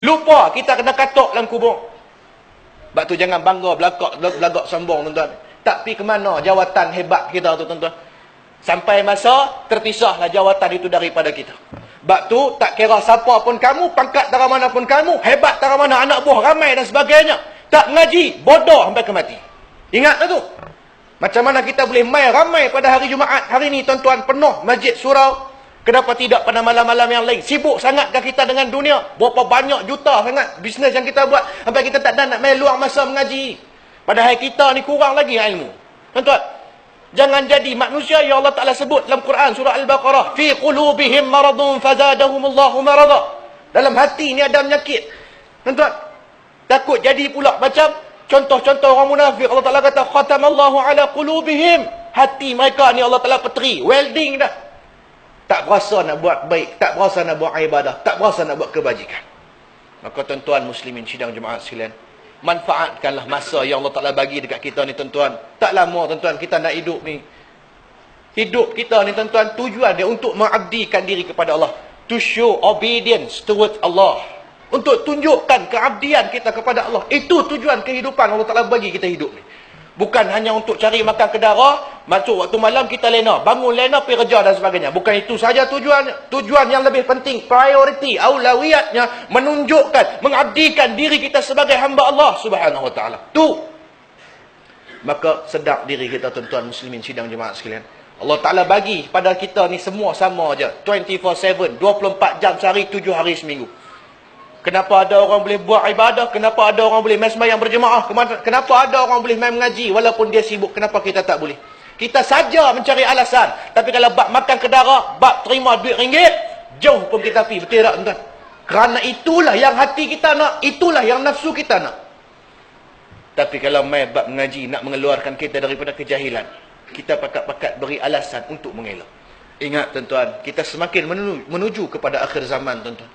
Lupa kita kena katuk dalam kubur. Sebab tu jangan bangga belagak sombong tuan-tuan. Tak pi ke mana jawatan hebat kita tu tuan-tuan. Sampai masa terpisahlah jawatan itu daripada kita. Sebab tu tak kira siapa pun kamu, pangkat dari mana pun kamu, hebat dari mana, anak buah ramai dan sebagainya. Tak ngaji, bodoh sampai ke mati. Ingatlah tu. Macam mana kita boleh main ramai pada hari Jumaat hari ni tuan-tuan, penuh masjid surau. Kenapa tidak pada malam-malam yang lain? Sibuk sangatkah kita dengan dunia? Berapa banyak juta sangat bisnes yang kita buat sampai kita tak nak main luang masa mengaji. Padahal kita ni kurang lagi ilmu. Tuan-tuan, jangan jadi manusia yang Allah Ta'ala sebut dalam Quran surah Al-Baqarah. Fi qulubihim maradun fazadahumullahu marada. Dalam hati ni ada penyakit. Tuan-tuan, takut jadi pula macam contoh-contoh orang munafik. Allah Ta'ala kata khatamallahu ala qulubihim. Hati mereka ni Allah Ta'ala peteri. Welding dah. Tak berasa nak buat baik, tak berasa nak buat ibadah, tak berasa nak buat kebajikan. Maka tuan-tuan muslimin sidang jemaah sekalian, manfaatkanlah masa yang Allah Ta'ala bagi dekat kita ni tuan-tuan. Tak lama tuan-tuan kita nak hidup ni. Hidup kita ni tuan-tuan tujuan dia untuk mengabdikan diri kepada Allah. To show obedience towards Allah. Untuk tunjukkan keabdian kita kepada Allah. Itu tujuan kehidupan Allah Ta'ala bagi kita hidup ni. Bukan hanya untuk cari makan kedara, masuk waktu malam kita lena, bangun lena, pergi kerja dan sebagainya. Bukan itu saja tujuannya. Tujuan yang lebih penting, priority, aulawiyatnya, menunjukkan, mengabdikan diri kita sebagai hamba Allah Subhanahu Wa Taala. Tu. Maka sedap diri kita tuan-tuan muslimin sidang jemaah sekalian. Allah Ta'ala bagi pada kita ni semua sama aja. 24/7, 24 jam sehari, 7 hari seminggu. Kenapa ada orang boleh buat ibadah? Kenapa ada orang boleh main sembahyang berjemaah? Kenapa ada orang boleh main mengaji walaupun dia sibuk? Kenapa kita tak boleh? Kita saja mencari alasan. Tapi kalau bab makan kedara, bab terima duit ringgit, jauh pun kita pergi. Betul tak tuan? Kerana itulah yang hati kita nak. Itulah yang nafsu kita nak. Tapi kalau main bab mengaji, nak mengeluarkan kita daripada kejahilan, kita pakat-pakat beri alasan untuk mengelak. Ingat tuan-tuan, kita semakin menuju kepada akhir zaman tuan-tuan.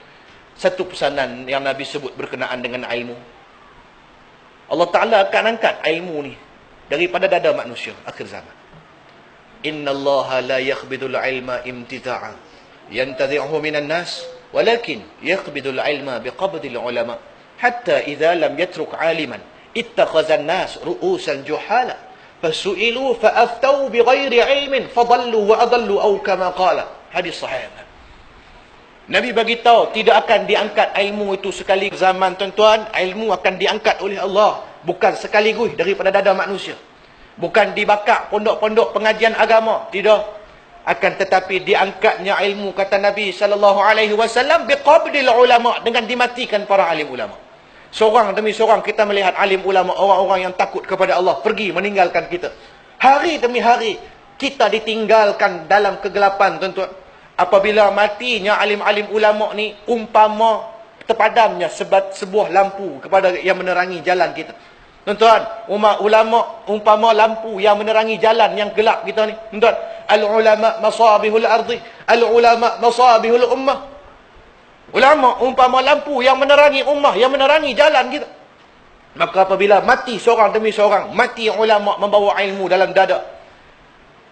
Satu pesanan yang Nabi sebut berkenaan dengan ilmu. Allah Ta'ala akan angkat ilmu ni daripada dada manusia akhir zaman. Inna Allah la yakhbidul ilma imtita'a yantazi'uhu minan nas walakin yakhbidul ilma biqabdil ulama hatta idha lam yatruk aliman ittakhazan nas ru'usan juhala fasu'ilu fa'aftau bighairi ilmin fadallu wa adallu aw kama qala. Hadis sahih. Nabi bagi tahu tidak akan diangkat ilmu itu sekali zaman tuan-tuan. Ilmu akan diangkat oleh Allah. Bukan sekaligus daripada dada manusia. Bukan dibakar pondok-pondok pengajian agama. Tidak. Akan tetapi diangkatnya ilmu kata Nabi SAW biqabdil ulama. Dengan dimatikan para alim ulama. Seorang demi seorang kita melihat alim ulama. Orang-orang yang takut kepada Allah. Pergi meninggalkan kita. Hari demi hari kita ditinggalkan dalam kegelapan tuan-tuan. Apabila matinya alim-alim ulama ni, umpama terpadamnya sebuah lampu kepada yang menerangi jalan kita. Tuan-tuan, ulama umpama lampu yang menerangi jalan yang gelap kita ni. Tuan-tuan, al-ulama masabihul ardi, al-ulama masabihul ummah. Ulama umpama lampu yang menerangi ummah, yang menerangi jalan kita. Maka apabila mati seorang demi seorang, mati ulama membawa ilmu dalam dada.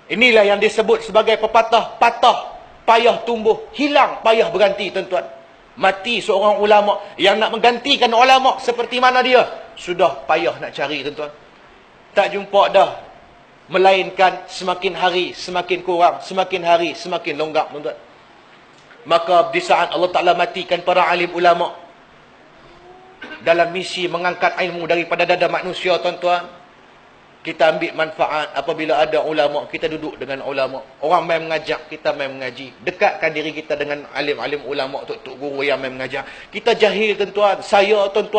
Inilah yang disebut sebagai pepatah, patah payah tumbuh, hilang payah berganti tuan-tuan. Mati seorang ulama yang nak menggantikan ulama seperti mana dia, sudah payah nak cari tuan-tuan. Tak jumpa dah. Melainkan semakin hari semakin kurang, semakin hari semakin longgak tuan-tuan. Maka di saat Allah Ta'ala matikan para alim ulama dalam misi mengangkat ilmu daripada dada manusia tuan-tuan, kita ambil manfaat apabila ada ulama, kita duduk dengan ulama. Orang main mengajak, kita main mengaji. Dekatkan diri kita dengan alim-alim ulama, tok-tok guru yang main mengajar. Kita jahil tuan-tuan. Saya tuan-tuan